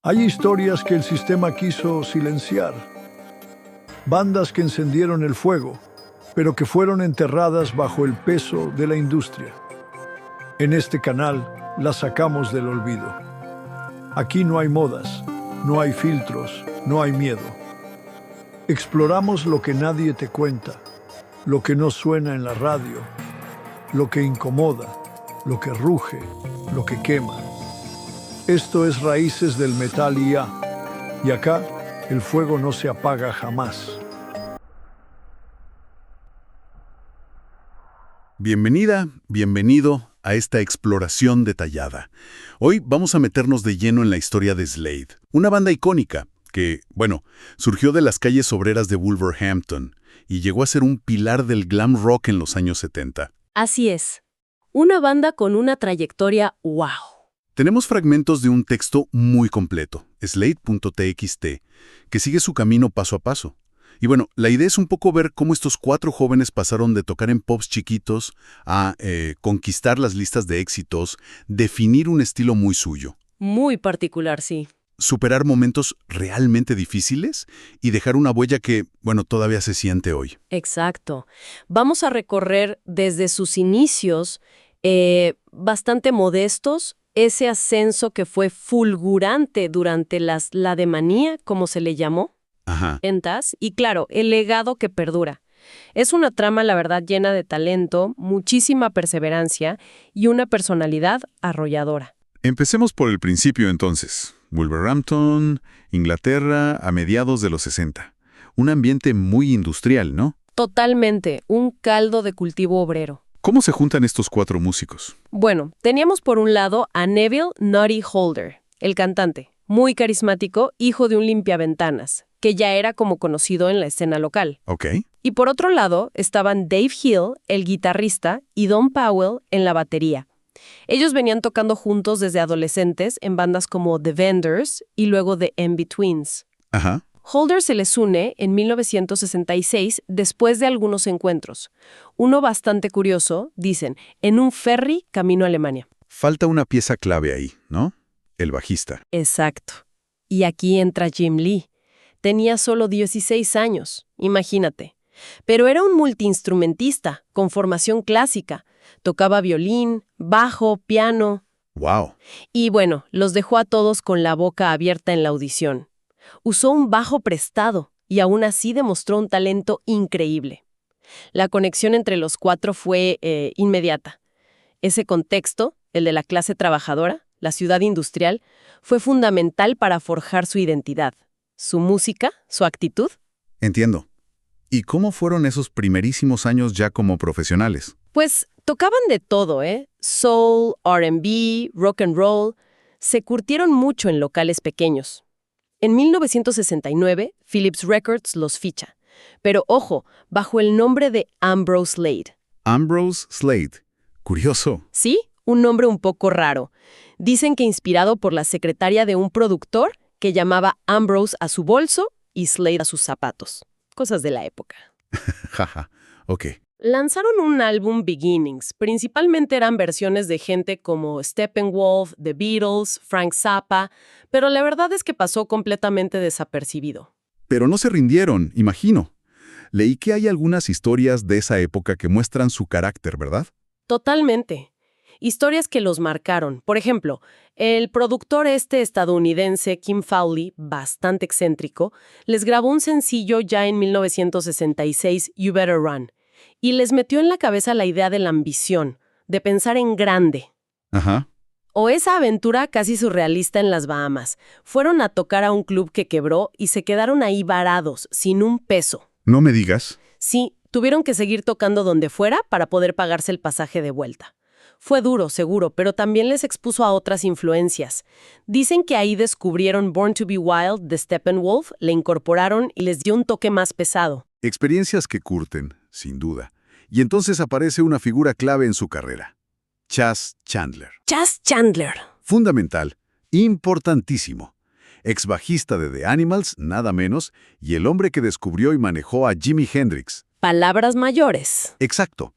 Hay historias que el sistema quiso silenciar, bandas que encendieron el fuego, pero que fueron enterradas bajo el peso de la industria. En este canal las sacamos del olvido. Aquí no hay modas, no hay filtros, no hay miedo. Exploramos lo que nadie te cuenta, lo que no suena en la radio, lo que incomoda, lo que ruge, lo que quema. Esto es Raíces del Metal IA, y acá el fuego no se apaga jamás. Bienvenida, bienvenido a esta exploración detallada. Hoy vamos a meternos de lleno en la historia de Slade, una banda icónica que, surgió de las calles obreras de Wolverhampton y llegó a ser un pilar del glam rock en los años 70. Así es. Una banda con una trayectoria ¡wow! Tenemos fragmentos de un texto muy completo, Slade.txt, que sigue su camino paso a paso. Y la idea es un poco ver cómo estos 4 jóvenes pasaron de tocar en pubs chiquitos a conquistar las listas de éxitos, definir un estilo muy suyo. Muy particular, sí. Superar momentos realmente difíciles y dejar una huella que, todavía se siente hoy. Exacto. Vamos a recorrer desde sus inicios, bastante modestos, ese ascenso que fue fulgurante durante la demanía, como se le llamó. Ajá. Y claro, el legado que perdura. Es una trama, la verdad, llena de talento, muchísima perseverancia y una personalidad arrolladora. Empecemos por el principio entonces. Wolverhampton, Inglaterra, a mediados de los 60. Un ambiente muy industrial, ¿no? Totalmente, un caldo de cultivo obrero. ¿Cómo se juntan estos 4 músicos? Bueno, teníamos por un lado a Neville Nutty Holder, el cantante, muy carismático, hijo de un limpiaventanas, que ya era como conocido en la escena local. Ok. Y por otro lado estaban Dave Hill, el guitarrista, y Don Powell en la batería. Ellos venían tocando juntos desde adolescentes en bandas como The Vendors y luego The In-Betweens. Ajá. Holder se les une en 1966 después de algunos encuentros. Uno bastante curioso, dicen, en un ferry camino a Alemania. Falta una pieza clave ahí, ¿no? El bajista. Exacto. Y aquí entra Jim Lee. Tenía solo 16 años, imagínate. Pero era un multiinstrumentista, con formación clásica. Tocaba violín, bajo, piano. ¡Wow! Y los dejó a todos con la boca abierta en la audición. Usó un bajo prestado y aún así demostró un talento increíble. La conexión entre los 4 fue inmediata. Ese contexto, el de la clase trabajadora, la ciudad industrial, fue fundamental para forjar su identidad. Su música, su actitud. Entiendo. ¿Y cómo fueron esos primerísimos años ya como profesionales? Pues tocaban de todo, soul, R&B, rock and roll. Se curtieron mucho en locales pequeños. En 1969, Philips Records los ficha. Pero ojo, bajo el nombre de Ambrose Slade. Ambrose Slade. Curioso. Sí, un nombre un poco raro. Dicen que inspirado por la secretaria de un productor que llamaba Ambrose a su bolso y Slade a sus zapatos. Cosas de la época. Jaja, ok. Lanzaron un álbum Beginnings. Principalmente eran versiones de gente como Steppenwolf, The Beatles, Frank Zappa, pero la verdad es que pasó completamente desapercibido. Pero no se rindieron, imagino. Leí que hay algunas historias de esa época que muestran su carácter, ¿verdad? Totalmente. Historias que los marcaron. Por ejemplo, el productor estadounidense Kim Fowley, bastante excéntrico, les grabó un sencillo ya en 1966, You Better Run, y les metió en la cabeza la idea de la ambición, de pensar en grande. Ajá. O esa aventura casi surrealista en las Bahamas. Fueron a tocar a un club que quebró y se quedaron ahí varados, sin un peso. No me digas. Sí, tuvieron que seguir tocando donde fuera para poder pagarse el pasaje de vuelta. Fue duro, seguro, pero también les expuso a otras influencias. Dicen que ahí descubrieron Born to be Wild de Steppenwolf, le incorporaron y les dio un toque más pesado. Experiencias que curten, sin duda. Y entonces aparece una figura clave en su carrera. Chas Chandler. Chas Chandler. Fundamental, importantísimo. Ex bajista de The Animals, nada menos, y el hombre que descubrió y manejó a Jimi Hendrix. Palabras mayores. Exacto.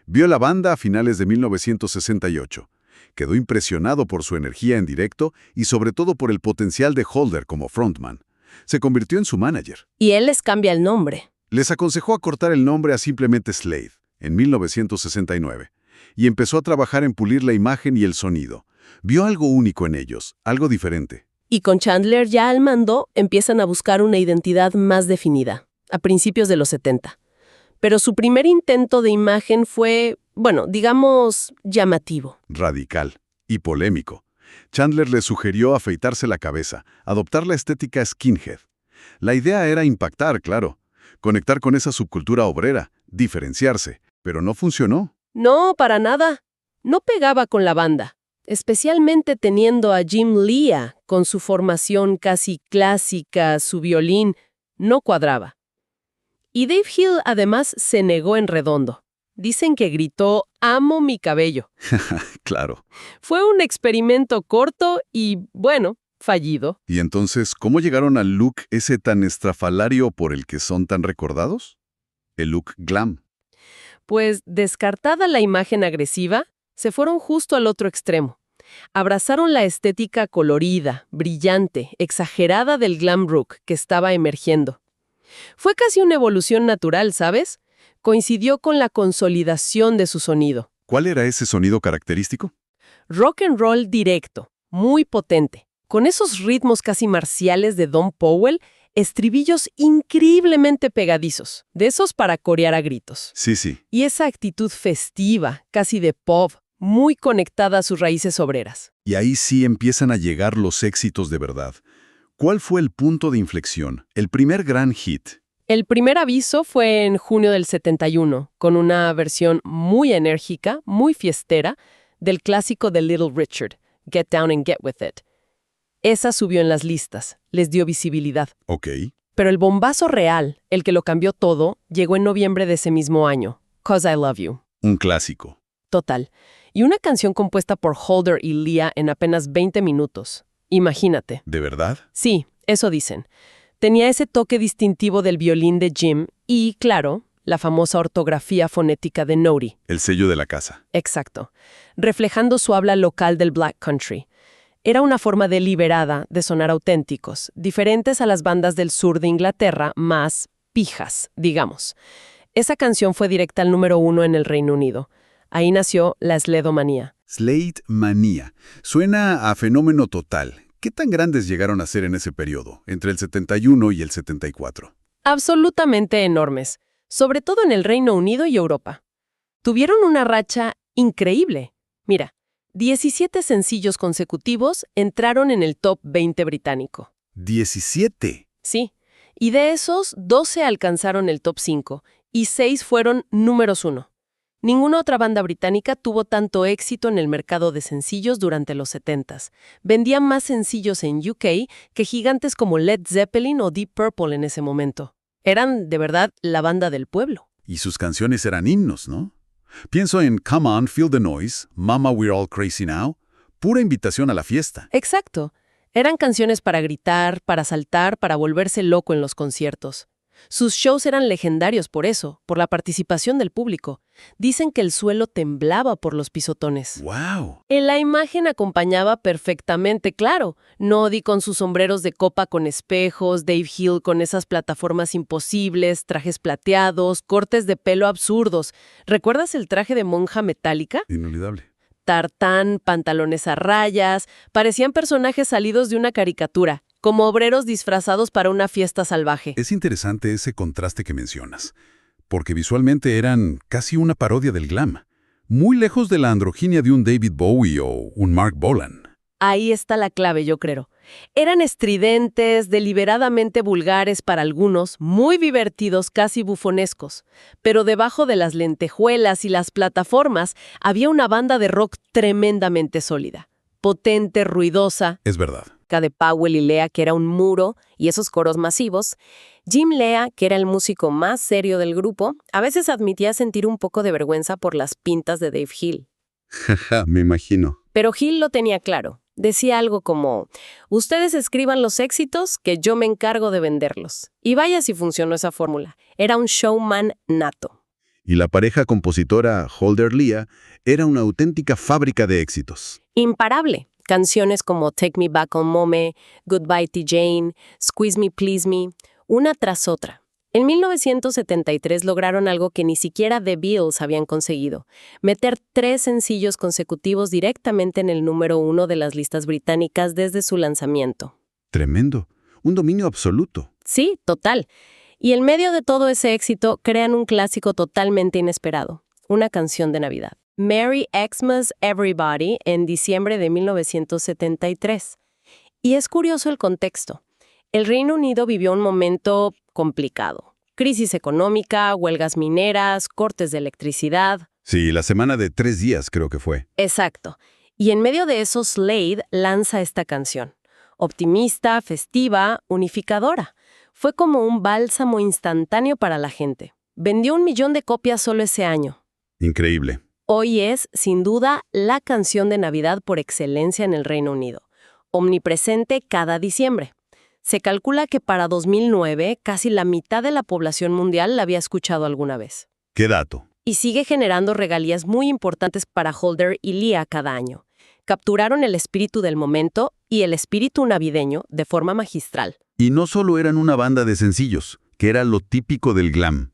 Vio la banda a finales de 1968. Quedó impresionado por su energía en directo y sobre todo por el potencial de Holder como frontman. Se convirtió en su manager. Y él les cambia el nombre. Les aconsejó acortar el nombre a simplemente Slade, en 1969, y empezó a trabajar en pulir la imagen y el sonido. Vio algo único en ellos, algo diferente. Y con Chandler ya al mando, empiezan a buscar una identidad más definida, a principios de los 70. Pero su primer intento de imagen fue, bueno, digamos, llamativo. Radical y polémico. Chandler le sugirió afeitarse la cabeza, adoptar la estética skinhead. La idea era impactar, claro, conectar con esa subcultura obrera, diferenciarse, pero no funcionó. No, para nada. No pegaba con la banda, especialmente teniendo a Jim Lea con su formación casi clásica, su violín, no cuadraba. Y Dave Hill además se negó en redondo. Dicen que gritó, "Amo mi cabello". Claro. Fue un experimento corto y, bueno, fallido. ¿Y entonces cómo llegaron al look ese tan estrafalario por el que son tan recordados? El look glam. Pues, descartada la imagen agresiva, se fueron justo al otro extremo. Abrazaron la estética colorida, brillante, exagerada del glam rock que estaba emergiendo. Fue casi una evolución natural, ¿sabes? Coincidió con la consolidación de su sonido. ¿Cuál era ese sonido característico? Rock and roll directo, muy potente, con esos ritmos casi marciales de Don Powell, estribillos increíblemente pegadizos, de esos para corear a gritos. Sí. Y esa actitud festiva, casi de pop, muy conectada a sus raíces obreras. Y ahí sí empiezan a llegar los éxitos de verdad. ¿Cuál fue el punto de inflexión? El primer gran hit. El primer aviso fue en junio del 71, con una versión muy enérgica, muy fiestera, del clásico de Little Richard, Get Down and Get With It. Esa subió en las listas, les dio visibilidad. Ok. Pero el bombazo real, el que lo cambió todo, llegó en noviembre de ese mismo año, 'Cause I Love You. Un clásico. Total. Y una canción compuesta por Holder y Lea en apenas 20 minutos. Imagínate. ¿De verdad? Sí, eso dicen. Tenía ese toque distintivo del violín de Jim y, claro, la famosa ortografía fonética de Noti. El sello de la casa. Exacto. Reflejando su habla local del Black Country. Era una forma deliberada de sonar auténticos, diferentes a las bandas del sur de Inglaterra, más pijas, digamos. Esa canción fue directa al número 1 en el Reino Unido. Ahí nació la Sledomanía. Slade Manía. Suena a fenómeno total. ¿Qué tan grandes llegaron a ser en ese periodo, entre el 71 y el 74? Absolutamente enormes, sobre todo en el Reino Unido y Europa. Tuvieron una racha increíble. Mira, 17 sencillos consecutivos entraron en el top 20 británico. ¡17! Sí, y de esos, 12 alcanzaron el top 5 y 6 fueron números 1. Ninguna otra banda británica tuvo tanto éxito en el mercado de sencillos durante los 70s. Vendían más sencillos en UK que gigantes como Led Zeppelin o Deep Purple en ese momento. Eran, de verdad, la banda del pueblo. Y sus canciones eran himnos, ¿no? Pienso en Come On, Feel the Noise, Mama We're All Crazy Now. Pura invitación a la fiesta. Exacto. Eran canciones para gritar, para saltar, para volverse loco en los conciertos. Sus shows eran legendarios por eso, por la participación del público. Dicen que el suelo temblaba por los pisotones. ¡Wow! En la imagen acompañaba perfectamente, claro. Noddy con sus sombreros de copa con espejos, Dave Hill con esas plataformas imposibles, trajes plateados, cortes de pelo absurdos. ¿Recuerdas el traje de monja metálica? Inolvidable. Tartán, pantalones a rayas, parecían personajes salidos de una caricatura, como obreros disfrazados para una fiesta salvaje. Es interesante ese contraste que mencionas, porque visualmente eran casi una parodia del glam, muy lejos de la androginia de un David Bowie o un Mark Bolan. Ahí está la clave, yo creo. Eran estridentes, deliberadamente vulgares para algunos, muy divertidos, casi bufonescos. Pero debajo de las lentejuelas y las plataformas había una banda de rock tremendamente sólida, potente, ruidosa. Es verdad. De Powell y Lea, que era un muro, y esos coros masivos. Jim Lea, que era el músico más serio del grupo, a veces admitía sentir un poco de vergüenza por las pintas de Dave Hill. Jaja, me imagino. Pero Hill lo tenía claro. Decía algo como, ustedes escriban los éxitos, que yo me encargo de venderlos. Y vaya si funcionó esa fórmula. Era un showman nato. Y la pareja compositora Holder-Lea era una auténtica fábrica de éxitos. Imparable. Canciones como Take Me Back on Mome, Goodbye to Jane, Squeeze Me Please Me, una tras otra. En 1973 lograron algo que ni siquiera The Beatles habían conseguido: meter 3 sencillos consecutivos directamente en el número 1 de las listas británicas desde su lanzamiento. Tremendo. Un dominio absoluto. Sí, total. Y en medio de todo ese éxito, crean un clásico totalmente inesperado, una canción de Navidad. Merry Xmas Everybody, en diciembre de 1973. Y es curioso el contexto. El Reino Unido vivió un momento complicado. Crisis económica, huelgas mineras, cortes de electricidad. Sí, la semana de 3 días creo que fue. Exacto. Y en medio de eso, Slade lanza esta canción. Optimista, festiva, unificadora. Fue como un bálsamo instantáneo para la gente. Vendió 1 millón de copias solo ese año. Increíble. Hoy es, sin duda, la canción de Navidad por excelencia en el Reino Unido. Omnipresente cada diciembre. Se calcula que para 2009 casi la mitad de la población mundial la había escuchado alguna vez. ¿Qué dato? Y sigue generando regalías muy importantes para Holder y Lea cada año. Capturaron el espíritu del momento y el espíritu navideño de forma magistral. Y no solo eran una banda de sencillos, que era lo típico del glam.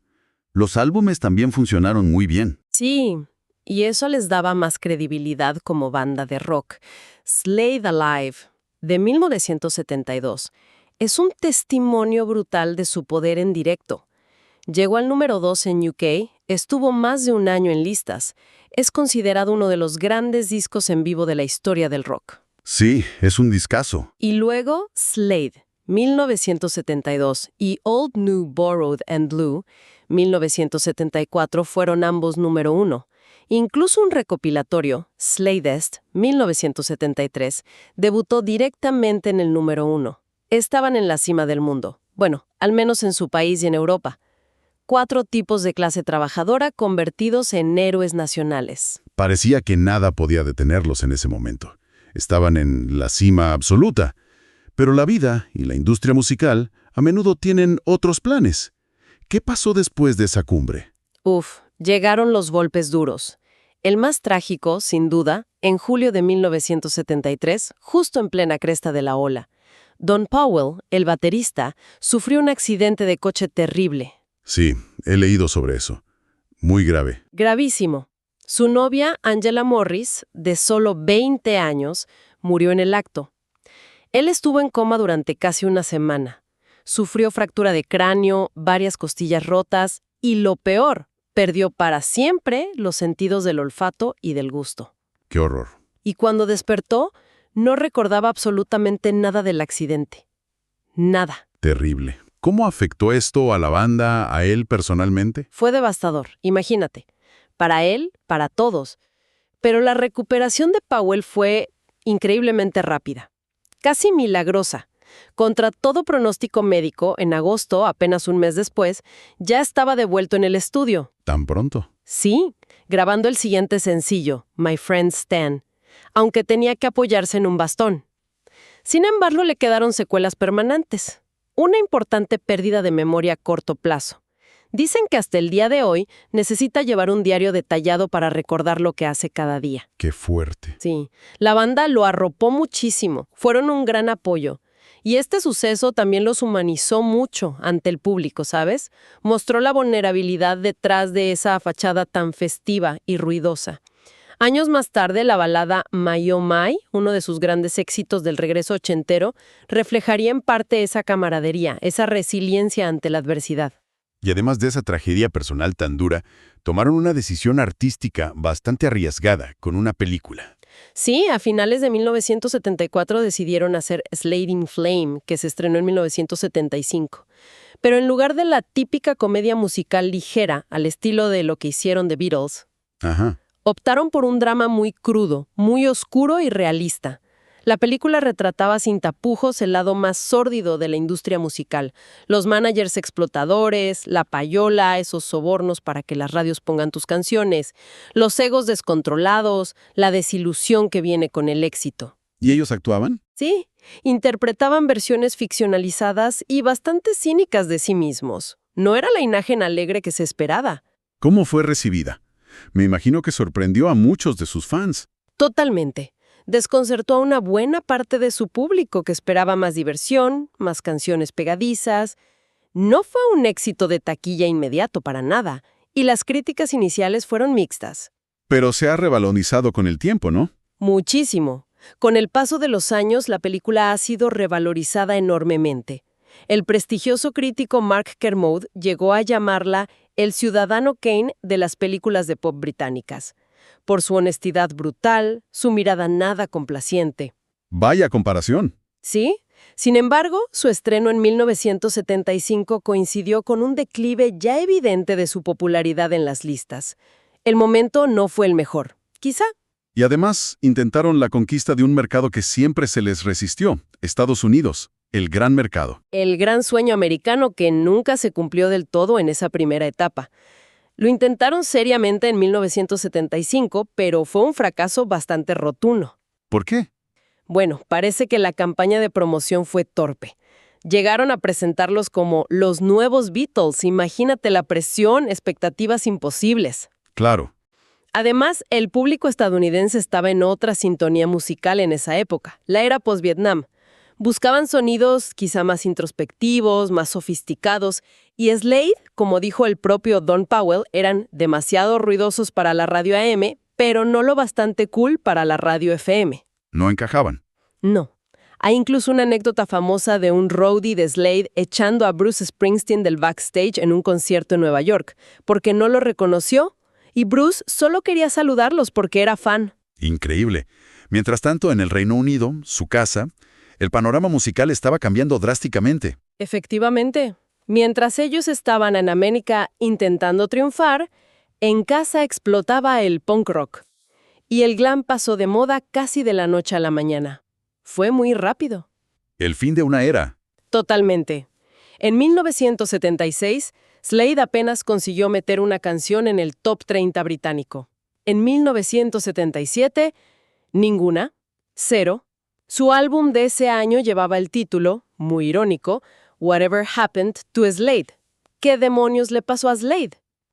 Los álbumes también funcionaron muy bien. Sí, y eso les daba más credibilidad como banda de rock. Slade Alive, de 1972, es un testimonio brutal de su poder en directo. Llegó al número 2 en UK, estuvo más de 1 año en listas. Es considerado uno de los grandes discos en vivo de la historia del rock. Sí, es un discazo. Y luego Slade, 1972, y Old New Borrowed and Blue, 1974, fueron ambos número 1. Incluso un recopilatorio, Sladest, 1973, debutó directamente en el número 1. Estaban en la cima del mundo. Bueno, al menos en su país y en Europa. 4 tipos de clase trabajadora convertidos en héroes nacionales. Parecía que nada podía detenerlos en ese momento. Estaban en la cima absoluta. Pero la vida y la industria musical a menudo tienen otros planes. ¿Qué pasó después de esa cumbre? Llegaron los golpes duros. El más trágico, sin duda, en julio de 1973, justo en plena cresta de la ola. Don Powell, el baterista, sufrió un accidente de coche terrible. Sí, he leído sobre eso. Muy grave. Gravísimo. Su novia, Angela Morris, de solo 20 años, murió en el acto. Él estuvo en coma durante casi 1 semana. Sufrió fractura de cráneo, varias costillas rotas y, lo peor, perdió para siempre los sentidos del olfato y del gusto. ¡Qué horror! Y cuando despertó, no recordaba absolutamente nada del accidente. Nada. Terrible. ¿Cómo afectó esto a la banda, a él personalmente? Fue devastador, imagínate. Para él, para todos. Pero la recuperación de Powell fue increíblemente rápida. Casi milagrosa. Contra todo pronóstico médico, en agosto, apenas 1 mes después, ya estaba de vuelta en el estudio. ¿Tan pronto? Sí, grabando el siguiente sencillo, My Friend Stan, aunque tenía que apoyarse en un bastón. Sin embargo, le quedaron secuelas permanentes. Una importante pérdida de memoria a corto plazo. Dicen que hasta el día de hoy necesita llevar un diario detallado para recordar lo que hace cada día. ¡Qué fuerte! Sí, la banda lo arropó muchísimo, fueron un gran apoyo. Y este suceso también los humanizó mucho ante el público, ¿sabes? Mostró la vulnerabilidad detrás de esa fachada tan festiva y ruidosa. Años más tarde, la balada My Oh My, uno de sus grandes éxitos del regreso ochentero, reflejaría en parte esa camaradería, esa resiliencia ante la adversidad. Y además de esa tragedia personal tan dura, tomaron una decisión artística bastante arriesgada con una película. Sí, a finales de 1974 decidieron hacer Slade in Flame, que se estrenó en 1975. Pero en lugar de la típica comedia musical ligera, al estilo de lo que hicieron The Beatles, optaron por un drama muy crudo, muy oscuro y realista. La película retrataba sin tapujos el lado más sórdido de la industria musical. Los managers explotadores, la payola, esos sobornos para que las radios pongan tus canciones, los egos descontrolados, la desilusión que viene con el éxito. ¿Y ellos actuaban? Sí, interpretaban versiones ficcionalizadas y bastante cínicas de sí mismos. No era la imagen alegre que se esperaba. ¿Cómo fue recibida? Me imagino que sorprendió a muchos de sus fans. Totalmente. Desconcertó a una buena parte de su público que esperaba más diversión, más canciones pegadizas. No fue un éxito de taquilla inmediato para nada, y las críticas iniciales fueron mixtas. Pero se ha revalorizado con el tiempo, ¿no? Muchísimo. Con el paso de los años, la película ha sido revalorizada enormemente. El prestigioso crítico Mark Kermode llegó a llamarla el Ciudadano Kane de las películas de pop británicas, por su honestidad brutal, su mirada nada complaciente. Vaya comparación. ¿Sí? Sin embargo, su estreno en 1975 coincidió con un declive ya evidente de su popularidad en las listas. El momento no fue el mejor. Quizá. Y además, intentaron la conquista de un mercado que siempre se les resistió, Estados Unidos, el gran mercado. El gran sueño americano que nunca se cumplió del todo en esa primera etapa. Lo intentaron seriamente en 1975, pero fue un fracaso bastante rotundo. ¿Por qué? Bueno, parece que la campaña de promoción fue torpe. Llegaron a presentarlos como los nuevos Beatles. Imagínate la presión, expectativas imposibles. Claro. Además, el público estadounidense estaba en otra sintonía musical en esa época, la era post-Vietnam. Buscaban sonidos quizá más introspectivos, más sofisticados, y Slade, como dijo el propio Don Powell, eran demasiado ruidosos para la radio AM, pero no lo bastante cool para la radio FM. No encajaban. No. Hay incluso una anécdota famosa de un roadie de Slade echando a Bruce Springsteen del backstage en un concierto en Nueva York, porque no lo reconoció, y Bruce solo quería saludarlos porque era fan. Increíble. Mientras tanto, en el Reino Unido, su casa, el panorama musical estaba cambiando drásticamente. Efectivamente. Mientras ellos estaban en América intentando triunfar, en casa explotaba el punk rock. Y el glam pasó de moda casi de la noche a la mañana. Fue muy rápido. El fin de una era. Totalmente. En 1976, Slade apenas consiguió meter una canción en el top 30 británico. En 1977, ninguna. Cero. Su álbum de ese año llevaba el título, muy irónico, Whatever Happened to Slade. ¿Qué demonios le pasó a Slade?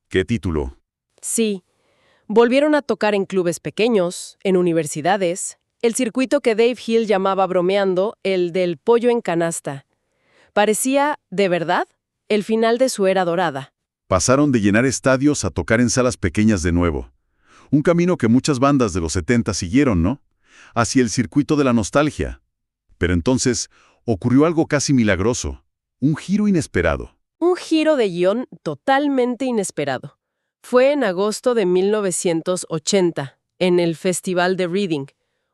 ¿Qué título? Sí. Volvieron a tocar en clubes pequeños, en universidades, el circuito que Dave Hill llamaba bromeando el del pollo en canasta. Parecía, de verdad, el final de su era dorada. Pasaron de llenar estadios a tocar en salas pequeñas de nuevo. Un camino que muchas bandas de los 70 siguieron, ¿no? Hacia el circuito de la nostalgia. Pero entonces ocurrió algo casi milagroso. Un giro inesperado. Un giro de guión totalmente inesperado. Fue en agosto de 1980, en el Festival de Reading,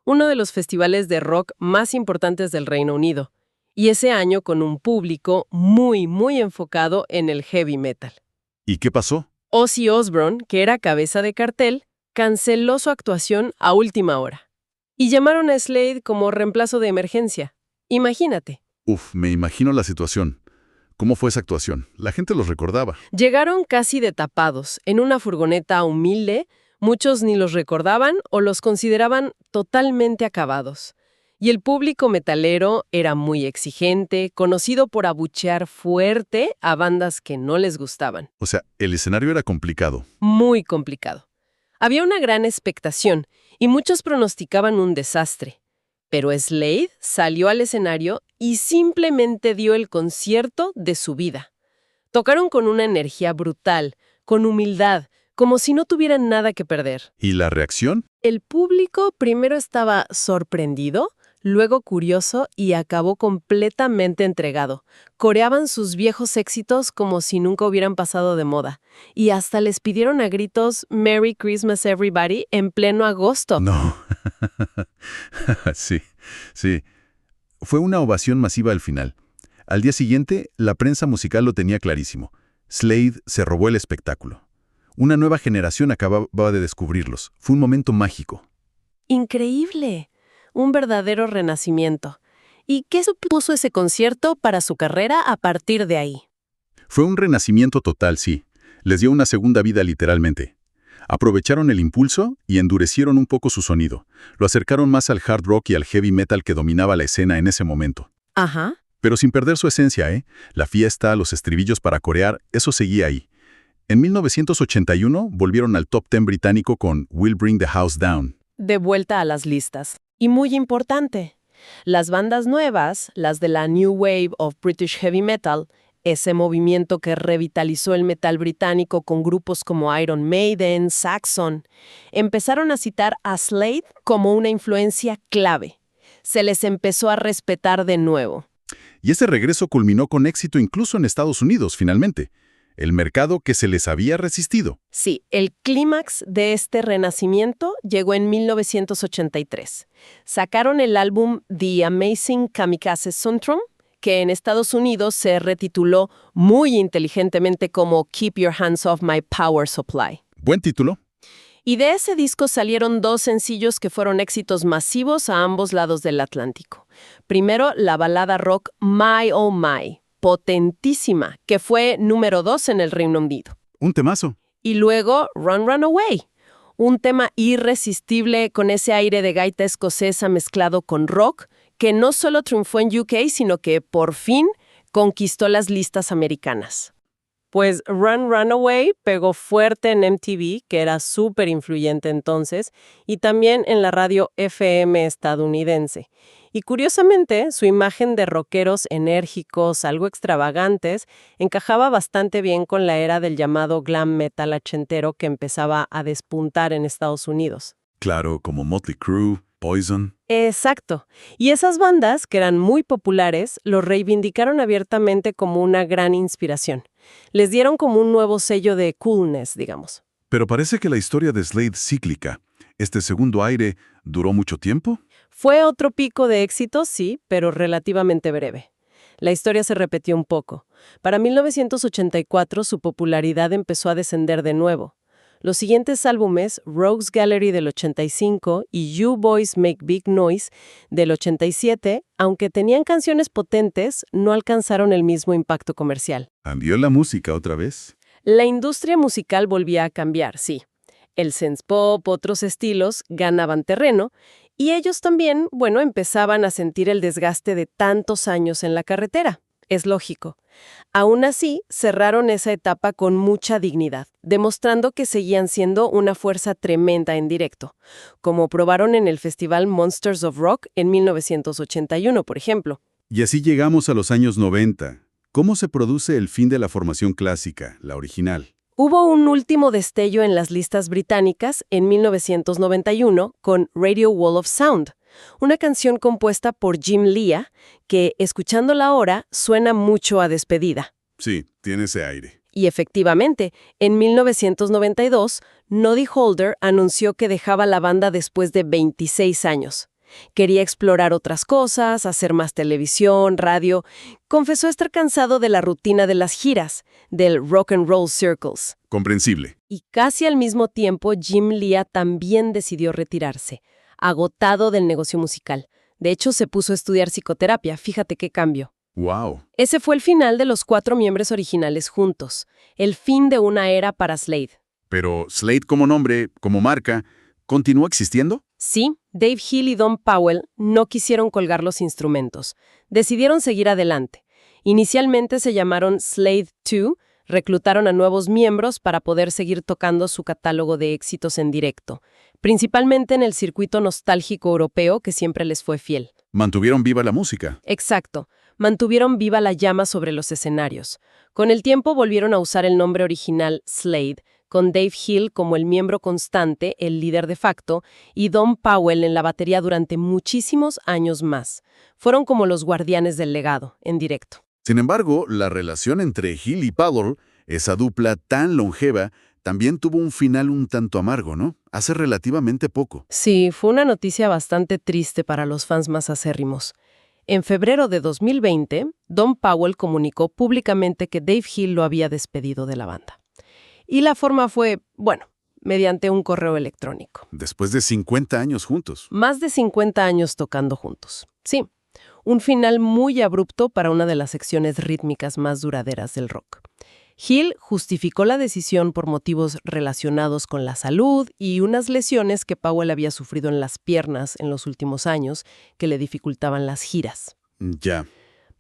uno de los festivales de rock más importantes del Reino Unido, y ese año con un público muy, muy enfocado en el heavy metal. ¿Y qué pasó? Ozzy Osbourne, que era cabeza de cartel, canceló su actuación a última hora. Y llamaron a Slade como reemplazo de emergencia. Imagínate. Me imagino la situación. ¿Cómo fue esa actuación? La gente los recordaba. Llegaron casi de tapados, en una furgoneta humilde. Muchos ni los recordaban o los consideraban totalmente acabados. Y el público metalero era muy exigente, conocido por abuchear fuerte a bandas que no les gustaban. O sea, el escenario era complicado. Muy complicado. Había una gran expectación y muchos pronosticaban un desastre. Pero Slade salió al escenario y simplemente dio el concierto de su vida. Tocaron con una energía brutal, con humildad, como si no tuvieran nada que perder. ¿Y la reacción? El público primero estaba sorprendido, luego curioso y acabó completamente entregado. Coreaban sus viejos éxitos como si nunca hubieran pasado de moda. Y hasta les pidieron a gritos Merry Christmas Everybody en pleno agosto. No. Sí. Fue una ovación masiva al final. Al día siguiente, la prensa musical lo tenía clarísimo. Slade se robó el espectáculo. Una nueva generación acababa de descubrirlos. Fue un momento mágico. Increíble. Un verdadero renacimiento. ¿Y qué supuso ese concierto para su carrera a partir de ahí? Fue un renacimiento total, sí. Les dio una segunda vida literalmente. Aprovecharon el impulso y endurecieron un poco su sonido. Lo acercaron más al hard rock y al heavy metal que dominaba la escena en ese momento. Ajá. Pero sin perder su esencia, ¿eh? La fiesta, los estribillos para corear, eso seguía ahí. En 1981 volvieron al top 10 británico con We'll Bring the House Down. De vuelta a las listas. Y muy importante, las bandas nuevas, las de la New Wave of British Heavy Metal, ese movimiento que revitalizó el metal británico con grupos como Iron Maiden, Saxon, empezaron a citar a Slade como una influencia clave. Se les empezó a respetar de nuevo. Y ese regreso culminó con éxito incluso en Estados Unidos, finalmente. El mercado que se les había resistido. Sí, el clímax de este renacimiento llegó en 1983. Sacaron el álbum The Amazing Kamikaze Syndrome, que en Estados Unidos se retituló muy inteligentemente como Keep Your Hands Off My Power Supply. Buen título. Y de ese disco salieron 2 sencillos que fueron éxitos masivos a ambos lados del Atlántico. Primero, la balada rock My Oh My, potentísima, que fue número 2 en el Reino Unido. Un temazo. Y luego Run Run Away, un tema irresistible con ese aire de gaita escocesa mezclado con rock, que no solo triunfó en UK, sino que por fin conquistó las listas americanas. Pues Run Run Away pegó fuerte en MTV, que era súper influyente entonces, y también en la radio FM estadounidense. Y curiosamente, su imagen de rockeros enérgicos, algo extravagantes, encajaba bastante bien con la era del llamado glam metal ochentero que empezaba a despuntar en Estados Unidos. Claro, como Motley Crue, Poison. Exacto. Y esas bandas, que eran muy populares, lo reivindicaron abiertamente como una gran inspiración. Les dieron como un nuevo sello de coolness, digamos. Pero parece que la historia de Slade es cíclica. ¿Este segundo aire duró mucho tiempo? Fue otro pico de éxito, sí, pero relativamente breve. La historia se repitió un poco. Para 1984 su popularidad empezó a descender de nuevo. Los siguientes álbumes, Rogues Gallery del 85 y You Boys Make Big Noise del 87, aunque tenían canciones potentes, no alcanzaron el mismo impacto comercial. ¿Cambió la música otra vez? La industria musical volvía a cambiar, sí. El synth pop, otros estilos, ganaban terreno, y ellos también, empezaban a sentir el desgaste de tantos años en la carretera. Es lógico. Aún así, cerraron esa etapa con mucha dignidad, demostrando que seguían siendo una fuerza tremenda en directo, como probaron en el festival Monsters of Rock en 1981, por ejemplo. Y así llegamos a los años 90. ¿Cómo se produce el fin de la formación clásica, la original? Hubo un último destello en las listas británicas en 1991 con Radio Wall of Sound, una canción compuesta por Jim Lea que, escuchándola ahora, suena mucho a despedida. Sí, tiene ese aire. Y efectivamente, en 1992, Noddy Holder anunció que dejaba la banda después de 26 años. Quería explorar otras cosas, hacer más televisión, radio. Confesó estar cansado de la rutina de las giras, del rock and roll circles. Comprensible. Y casi al mismo tiempo, Jim Lea también decidió retirarse, agotado del negocio musical. De hecho, se puso a estudiar psicoterapia. Fíjate qué cambio. ¡Wow! Ese fue el final de los 4 miembros originales juntos. El fin de una era para Slade. Pero Slade como nombre, como marca, ¿continuó existiendo? Sí, Dave Hill y Don Powell no quisieron colgar los instrumentos. Decidieron seguir adelante. Inicialmente se llamaron Slade 2, reclutaron a nuevos miembros para poder seguir tocando su catálogo de éxitos en directo, principalmente en el circuito nostálgico europeo que siempre les fue fiel. Mantuvieron viva la música. Exacto, mantuvieron viva la llama sobre los escenarios. Con el tiempo volvieron a usar el nombre original Slade, con Dave Hill como el miembro constante, el líder de facto, y Don Powell en la batería durante muchísimos años más. Fueron como los guardianes del legado, en directo. Sin embargo, la relación entre Hill y Powell, esa dupla tan longeva, también tuvo un final un tanto amargo, ¿no? Hace relativamente poco. Sí, fue una noticia bastante triste para los fans más acérrimos. En febrero de 2020, Don Powell comunicó públicamente que Dave Hill lo había despedido de la banda. Y la forma fue, mediante un correo electrónico. Después de 50 años juntos. Más de 50 años tocando juntos. Sí, un final muy abrupto para una de las secciones rítmicas más duraderas del rock. Hill justificó la decisión por motivos relacionados con la salud y unas lesiones que Powell había sufrido en las piernas en los últimos años que le dificultaban las giras. Ya.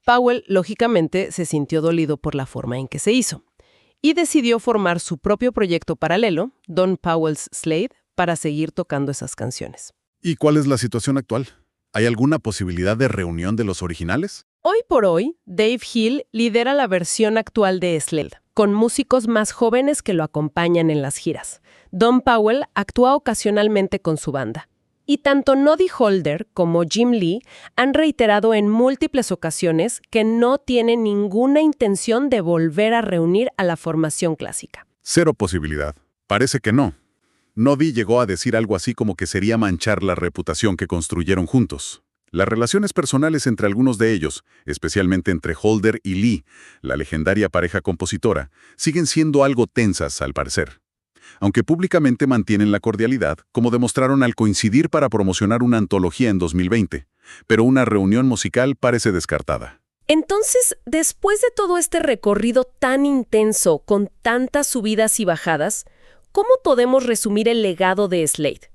Powell, lógicamente, se sintió dolido por la forma en que se hizo. y decidió formar su propio proyecto paralelo, Don Powell's Slade, para seguir tocando esas canciones. ¿Y cuál es la situación actual? ¿Hay alguna posibilidad de reunión de los originales? Hoy por hoy, Dave Hill lidera la versión actual de Slade, con músicos más jóvenes que lo acompañan en las giras. Don Powell actúa ocasionalmente con su banda. Y tanto Noddy Holder como Jim Lee han reiterado en múltiples ocasiones que no tienen ninguna intención de volver a reunir a la formación clásica. Cero posibilidad. Parece que no. Noddy llegó a decir algo así como que sería manchar la reputación que construyeron juntos. Las relaciones personales entre algunos de ellos, especialmente entre Holder y Lee, la legendaria pareja compositora, siguen siendo algo tensas al parecer. Aunque públicamente mantienen la cordialidad, como demostraron al coincidir para promocionar una antología en 2020, pero una reunión musical parece descartada. Entonces, después de todo este recorrido tan intenso, con tantas subidas y bajadas, ¿cómo podemos resumir el legado de Slade?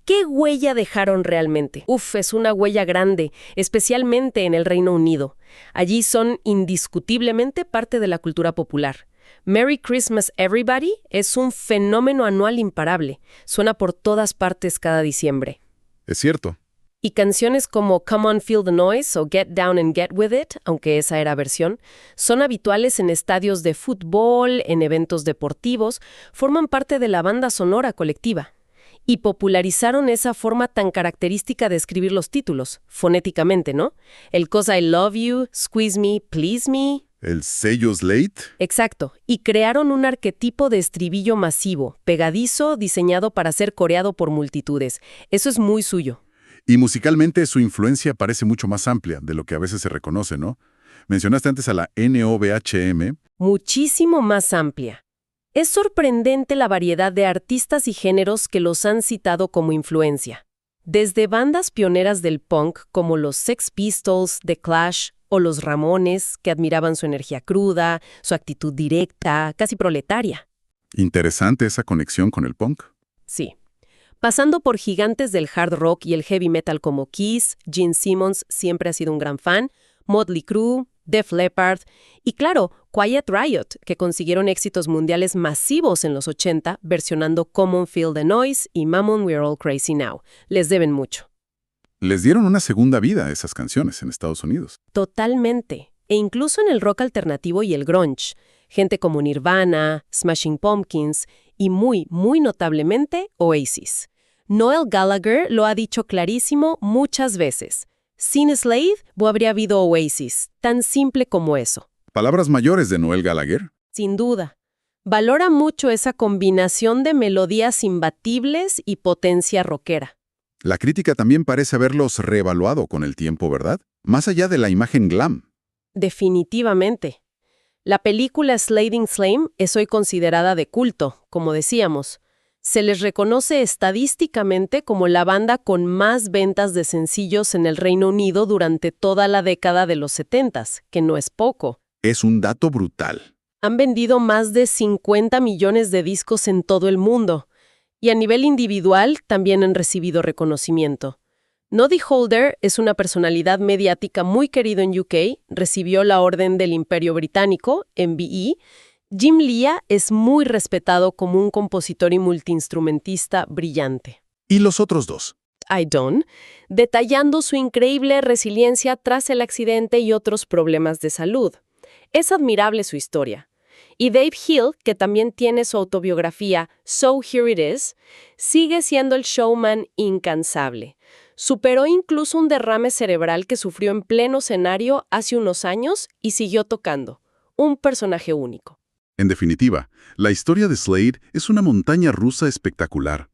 ¿Qué huella dejaron realmente? Es una huella grande, especialmente en el Reino Unido. Allí son indiscutiblemente parte de la cultura popular. Merry Christmas Everybody es un fenómeno anual imparable. Suena por todas partes cada diciembre. Es cierto. Y canciones como Come On Feel the Noise o Get Down and Get With It, aunque esa era versión, son habituales en estadios de fútbol, en eventos deportivos, forman parte de la banda sonora colectiva. Y popularizaron esa forma tan característica de escribir los títulos, fonéticamente, ¿no? El 'Cause I Love You, Squeeze Me, Please Me. ¿El sello Slade? Exacto, y crearon un arquetipo de estribillo masivo, pegadizo, diseñado para ser coreado por multitudes. Eso es muy suyo. Y musicalmente su influencia parece mucho más amplia de lo que a veces se reconoce, ¿no? Mencionaste antes a la NOBHM. Muchísimo más amplia. Es sorprendente la variedad de artistas y géneros que los han citado como influencia. Desde bandas pioneras del punk como los Sex Pistols, The Clash o los Ramones, que admiraban su energía cruda, su actitud directa, casi proletaria. Interesante esa conexión con el punk. Sí. Pasando por gigantes del hard rock y el heavy metal como Kiss, Gene Simmons siempre ha sido un gran fan, Motley Crue, Def Leppard y claro, Quiet Riot, que consiguieron éxitos mundiales masivos en los 80 versionando Come On Feel the Noise y Mammon We're All Crazy Now. Les deben mucho. Les dieron una segunda vida a esas canciones en Estados Unidos. Totalmente. E incluso en el rock alternativo y el grunge. Gente como Nirvana, Smashing Pumpkins y muy notablemente Oasis. Noel Gallagher lo ha dicho clarísimo muchas veces. Sin Slade, no habría habido Oasis, tan simple como eso. Palabras mayores de Noel Gallagher. Sin duda. Valora mucho esa combinación de melodías imbatibles y potencia rockera. La crítica también parece haberlos reevaluado con el tiempo, ¿verdad? Más allá de la imagen glam. Definitivamente. La película Sliding Slame es hoy considerada de culto, como decíamos. Se les reconoce estadísticamente como la banda con más ventas de sencillos en el Reino Unido durante toda la década de los 70s, que no es poco. Es un dato brutal. Han vendido más de 50 millones de discos en todo el mundo. Y a nivel individual también han recibido reconocimiento. Noddy Holder es una personalidad mediática muy querido en UK, recibió la Orden del Imperio Británico, MBE. Jim Lee es muy respetado como un compositor y multiinstrumentista brillante. ¿Y los otros dos? Don, detallando su increíble resiliencia tras el accidente y otros problemas de salud. Es admirable su historia. Y Dave Hill, que también tiene su autobiografía So Here It Is, sigue siendo el showman incansable. Superó incluso un derrame cerebral que sufrió en pleno escenario hace unos años y siguió tocando. Un personaje único. En definitiva, la historia de Slade es una montaña rusa espectacular.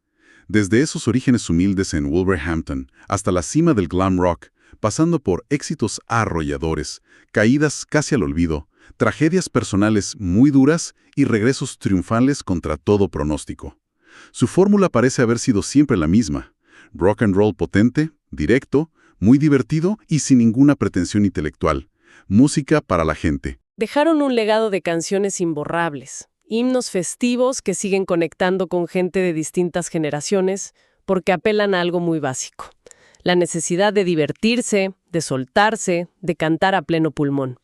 Desde esos orígenes humildes en Wolverhampton hasta la cima del glam rock, pasando por éxitos arrolladores, caídas casi al olvido, tragedias personales muy duras y regresos triunfales contra todo pronóstico. Su fórmula parece haber sido siempre la misma. Rock and roll potente, directo, muy divertido y sin ninguna pretensión intelectual. Música para la gente. Dejaron un legado de canciones imborrables, himnos festivos que siguen conectando con gente de distintas generaciones porque apelan a algo muy básico. La necesidad de divertirse, de soltarse, de cantar a pleno pulmón.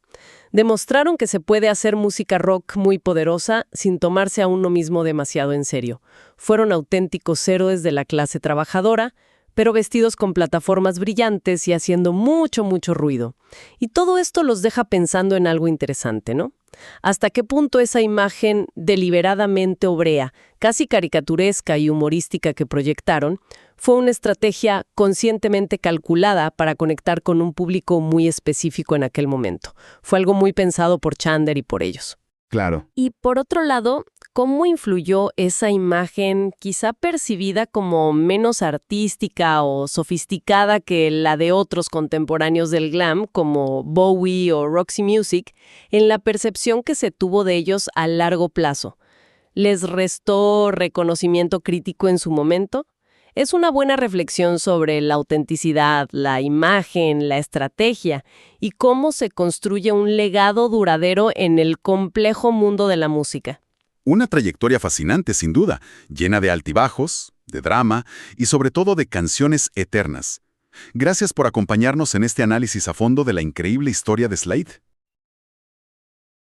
Demostraron que se puede hacer música rock muy poderosa sin tomarse a uno mismo demasiado en serio. Fueron auténticos héroes de la clase trabajadora, pero vestidos con plataformas brillantes y haciendo mucho, mucho ruido. Y todo esto los deja pensando en algo interesante, ¿no? ¿Hasta qué punto esa imagen deliberadamente obrea, casi caricaturesca y humorística que proyectaron, fue una estrategia conscientemente calculada para conectar con un público muy específico en aquel momento? Fue algo muy pensado por Chandler y por ellos. Claro. Y por otro lado, ¿cómo influyó esa imagen quizá percibida como menos artística o sofisticada que la de otros contemporáneos del glam, como Bowie o Roxy Music, en la percepción que se tuvo de ellos a largo plazo? ¿Les restó reconocimiento crítico en su momento? Es una buena reflexión sobre la autenticidad, la imagen, la estrategia y cómo se construye un legado duradero en el complejo mundo de la música. Una trayectoria fascinante, sin duda, llena de altibajos, de drama y sobre todo de canciones eternas. Gracias por acompañarnos en este análisis a fondo de la increíble historia de Slade.